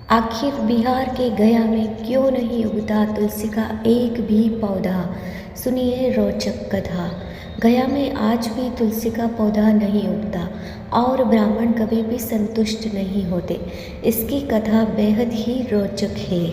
आखिर बिहार के गया में क्यों नहीं उगता तुलसी का एक भी पौधा। सुनिए रोचक कथा। गया में आज भी तुलसी का पौधा नहीं उगता और ब्राह्मण कभी भी संतुष्ट नहीं होते। इसकी कथा बेहद ही रोचक है।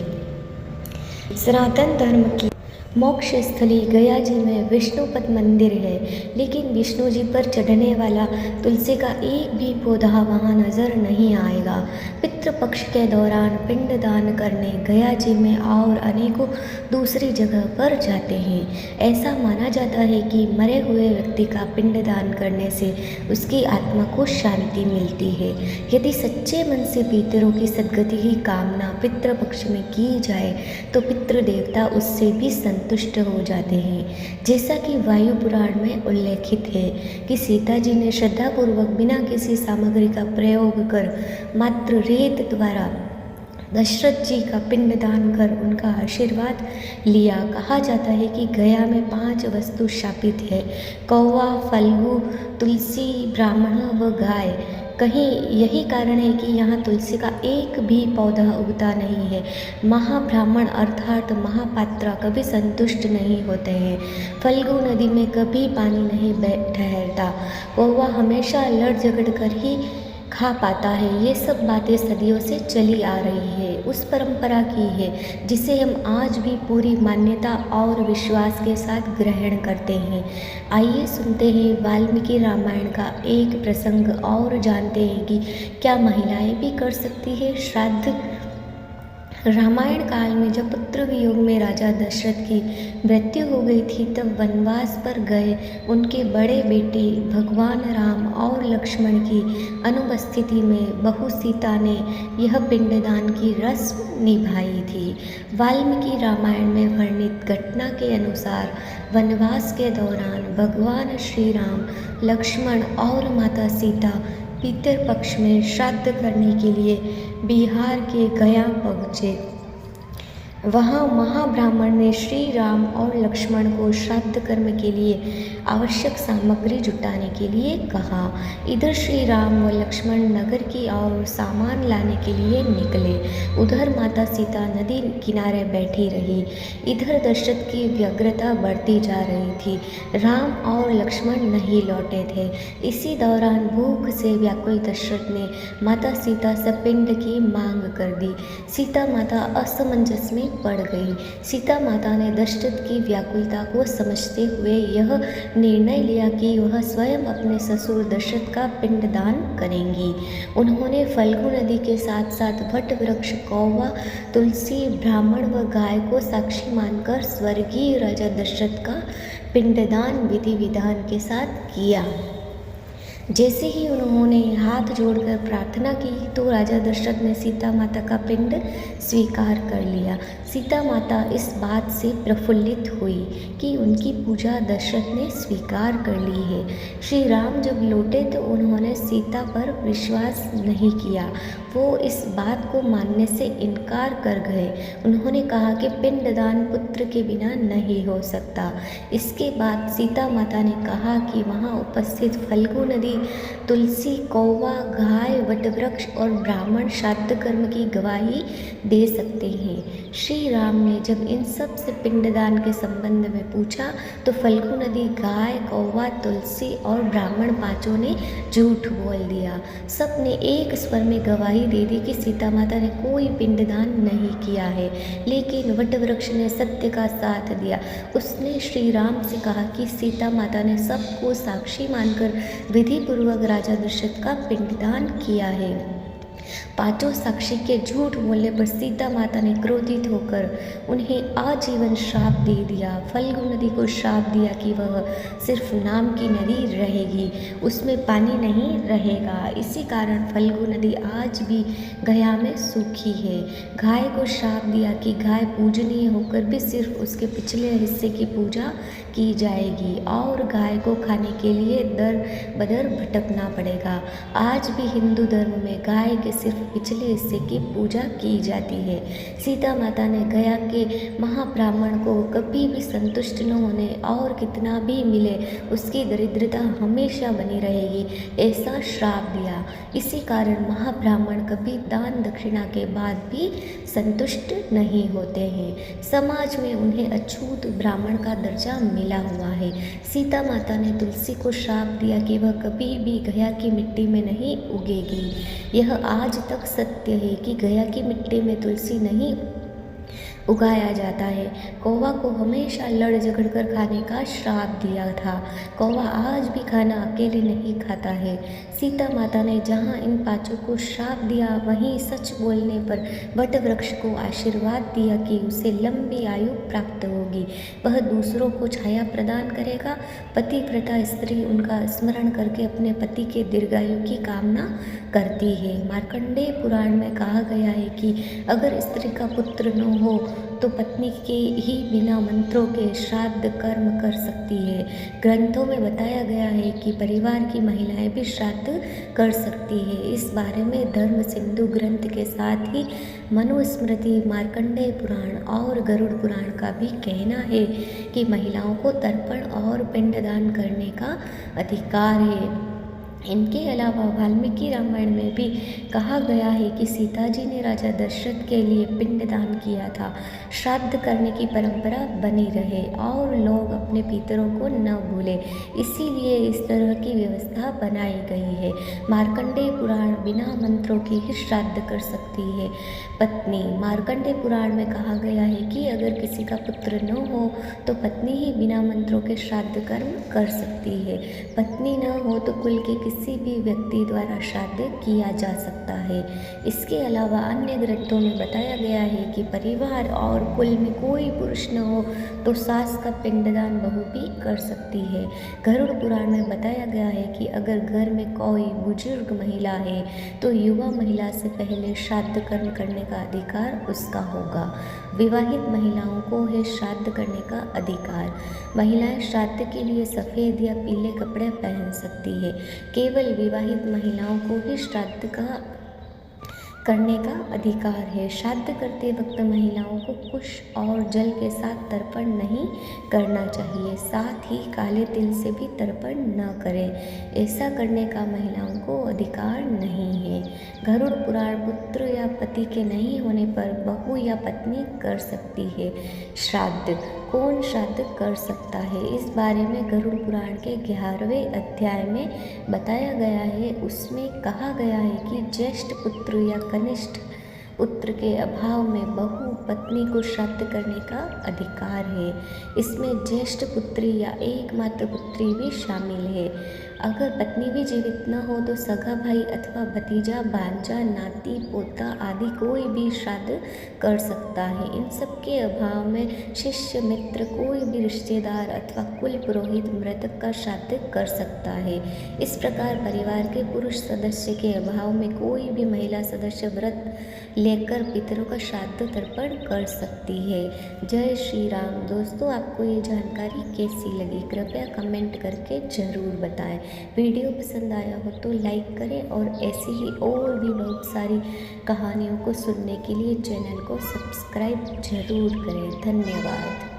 सनातन धर्म की मोक्ष स्थली गया जी में विष्णुपद मंदिर है, लेकिन विष्णु जी पर चढ़ने वाला तुलसी का एक भी पौधा वहाँ नजर नहीं आएगा। पितृपक्ष के दौरान पिंडदान करने गया जी में और अनेकों दूसरी जगह पर जाते हैं। ऐसा माना जाता है कि मरे हुए व्यक्ति का पिंडदान करने से उसकी आत्मा को शांति मिलती है। यदि सच्चे मन से पितरों की सद्गति की कामना पितृपक्ष में की जाए तो पितृदेवता उससे भी संतुष्ट हो जाते हैं। जैसा कि वायु पुराण में उल्लेखित है कि सीता जी ने श्रद्धापूर्वक बिना किसी सामग्री का प्रयोग कर मात्र रेत द्वारा दशरथ जी का पिंडदान कर उनका आशीर्वाद लिया। कहा जाता है कि गया में 5 वस्तु शापित है: कौवा, फल्गु, तुलसी, ब्राह्मण व गाय। कहीं यही कारण है कि यहाँ तुलसी का एक भी पौधा उगता नहीं है। महाब्राह्मण अर्थात महापात्रा कभी संतुष्ट नहीं होते हैं। फल्गु नदी में कभी पानी नहीं ठहरता। कौवा हमेशा लड़ झगड़ कर ही खा पाता है। ये सब बातें सदियों से चली आ रही है, उस परंपरा की है जिसे हम आज भी पूरी मान्यता और विश्वास के साथ ग्रहण करते हैं। आइए सुनते हैं वाल्मीकि रामायण का एक प्रसंग और जानते हैं कि क्या महिलाएं भी कर सकती है श्राद्ध। रामायण काल में जब पुत्र वियोग में राजा दशरथ की मृत्यु हो गई थी, तब वनवास पर गए उनके बड़े बेटे भगवान राम और लक्ष्मण की अनुपस्थिति में बहू सीता ने यह पिंडदान की रस्म निभाई थी। वाल्मीकि रामायण में वर्णित घटना के अनुसार वनवास के दौरान भगवान श्री राम, लक्ष्मण और माता सीता पितर पक्ष में श्राद्ध करने के लिए बिहार के गया पहुँचे। वहाँ महाब्राह्मण ने श्री राम और लक्ष्मण को श्राद्ध कर्म के लिए आवश्यक सामग्री जुटाने के लिए कहा। इधर श्री राम व लक्ष्मण नगर की ओर सामान लाने के लिए निकले। उधर माता सीता नदी किनारे बैठी रही। इधर दशरथ की व्यग्रता बढ़ती जा रही थी। राम और लक्ष्मण नहीं लौटे थे। इसी दौरान भूख से व्याकुल दशरथ ने माता सीता से पिंड की मांग कर दी। सीता माता असमंजस में पड़ गई। सीता माता ने दशरथ की व्याकुलता को समझते हुए यह निर्णय लिया कि वह स्वयं अपने ससुर दशरथ का पिंडदान करेंगी। उन्होंने फल्गु नदी के साथ साथ वट वृक्ष, कौवा, तुलसी, ब्राह्मण व गाय को साक्षी मानकर स्वर्गीय राजा दशरथ का पिंडदान विधि विधान के साथ किया। जैसे ही उन्होंने हाथ जोड़कर प्रार्थना की तो राजा दशरथ ने सीता माता का पिंड स्वीकार कर लिया। सीता माता इस बात से प्रफुल्लित हुई कि उनकी पूजा दशरथ ने स्वीकार कर ली है। श्री राम जब लौटे तो उन्होंने सीता पर विश्वास नहीं किया। वो इस बात को मानने से इनकार कर गए। उन्होंने कहा कि पिंडदान पुत्र के बिना नहीं हो सकता। इसके बाद सीता माता ने कहा कि वहाँ उपस्थित फल्गु नदी, तुलसी, कौवा, गाय, वटवृक्ष और ब्राह्मण श्राद्ध कर्म की गवाही दे सकते हैं। श्री राम ने जब इन सब से पिंडदान के संबंध में पूछा तो फल्गु नदी, गाय, कौवा, तुलसी और ब्राह्मण पांचों ने झूठ बोल दिया। सब ने एक स्वर में गवाही दे दी कि सीता माता ने कोई पिंडदान नहीं किया है। लेकिन वटवृक्ष ने सत्य का साथ दिया। उसने श्री राम से कहा कि सीता माता ने सबको साक्षी मानकर विधि पूर्वक राजा दशरथ का पिंडदान किया है। पांचों साक्षी के झूठ बोलने पर सीता माता ने क्रोधित होकर उन्हें आजीवन श्राप दे दिया। फल्गु नदी को श्राप दिया कि वह सिर्फ नाम की नदी रहेगी, उसमें पानी नहीं रहेगा। इसी कारण फल्गु नदी आज भी गया में सूखी है। गाय को श्राप दिया कि गाय पूजनीय होकर भी सिर्फ उसके पिछले हिस्से की पूजा की जाएगी और गाय को खाने के लिए दर बदर भटकना पड़ेगा। आज भी हिंदू धर्म में गाय के सिर्फ पिछले हिस्से की पूजा की जाती है। सीता माता ने गया के महाब्राह्मण को कभी भी संतुष्ट न होने और कितना भी मिले उसकी दरिद्रता हमेशा बनी रहेगी ऐसा श्राप दिया। इसी कारण महाब्राह्मण कभी दान दक्षिणा के बाद भी संतुष्ट नहीं होते हैं। समाज में उन्हें अछूत ब्राह्मण का दर्जा मिला हुआ है। सीता माता ने तुलसी को श्राप दिया कि वह कभी भी गया की मिट्टी में नहीं उगेगी। यह आज तक सत्य है कि गया की मिट्टी में तुलसी नहीं उगाया जाता है। कौवा को हमेशा लड़ झगड़ कर खाने का श्राप दिया था। कौवा आज भी खाना अकेले नहीं खाता है। सीता माता ने जहाँ इन पांचों को श्राप दिया वहीं सच बोलने पर वट वृक्ष को आशीर्वाद दिया कि उसे लंबी आयु प्राप्त होगी, वह दूसरों को छाया प्रदान करेगा। पतिव्रता स्त्री उनका स्मरण करके अपने पति के दीर्घायु की कामना करती है। मार्कंडेय पुराण में कहा गया है कि अगर स्त्री का पुत्र न हो तो पत्नी के ही बिना मंत्रों के श्राद्ध कर्म कर सकती है। ग्रंथों में बताया गया है कि परिवार की महिलाएं भी श्राद्ध कर सकती है। इस बारे में धर्म सिंधु ग्रंथ के साथ ही मनुस्मृति, मार्कंडेय पुराण और गरुड़ पुराण का भी कहना है कि महिलाओं को तर्पण और पिंडदान करने का अधिकार है। इनके अलावा वाल्मीकि रामायण में भी कहा गया है कि सीता जी ने राजा दशरथ के लिए पिंडदान किया था। श्राद्ध करने की परंपरा बनी रहे और लोग अपने पितरों को न भूलें, इसीलिए इस तरह की व्यवस्था बनाई गई है। मार्कंडेय पुराण बिना मंत्रों के ही श्राद्ध कर सकती है पत्नी। मार्कंडेय पुराण में कहा गया है कि अगर किसी का पुत्र न हो तो पत्नी ही बिना मंत्रों के श्राद्ध कर्म कर सकती है। पत्नी न हो तो कुल के किसी भी व्यक्ति द्वारा श्राद्ध किया जा सकता है। इसके अलावा अन्य ग्रंथों में बताया गया है कि परिवार और कुल में कोई पुरुष न हो तो सास का पिंडदान बहू भी कर सकती है। गरुड़ पुराण में बताया गया है कि अगर घर में कोई बुजुर्ग महिला है तो युवा महिला से पहले श्राद्ध कर्म करने का अधिकार उसका होगा। विवाहित महिलाओं को है श्राद्ध करने का अधिकार। महिलाएं श्राद्ध के लिए सफ़ेद या पीले कपड़े पहन सकती है। केवल विवाहित महिलाओं को ही श्राद्ध करने का अधिकार है। श्राद्ध करते वक्त महिलाओं को कुश और जल के साथ तर्पण नहीं करना चाहिए, साथ ही काले तिल से भी तर्पण न करें। ऐसा करने का महिलाओं को अधिकार नहीं है। गरुड़ पुराण पुत्र या पति के नहीं होने पर बहू या पत्नी कर सकती है श्राद्ध। कौन श्राद्ध कर सकता है, इस बारे में गरुड़ पुराण के 11वें अध्याय में बताया गया है। उसमें कहा गया है कि ज्येष्ठ पुत्र या कनिष्ठ पुत्र के अभाव में बहू पत्नी को श्राद्ध करने का अधिकार है। इसमें ज्येष्ठ पुत्री या एकमात्र पुत्री भी शामिल है। अगर पत्नी भी जीवित न हो तो सगा भाई अथवा भतीजा, भांजा, नाती, पोता आदि कोई भी श्राद्ध कर सकता है। इन सब के अभाव में शिष्य, मित्र, कोई भी रिश्तेदार अथवा कुल पुरोहित मृतक का श्राद्ध कर सकता है। इस प्रकार परिवार के पुरुष सदस्य के अभाव में कोई भी महिला सदस्य व्रत लेकर पितरों का श्राद्ध तर्पण कर सकती है। जय श्री राम। दोस्तों, आपको ये जानकारी कैसी लगी कृपया कमेंट करके ज़रूर बताएं। वीडियो पसंद आया हो तो लाइक करें और ऐसी ही और भी बहुत सारी कहानियों को सुनने के लिए चैनल को सब्सक्राइब ज़रूर करें। धन्यवाद।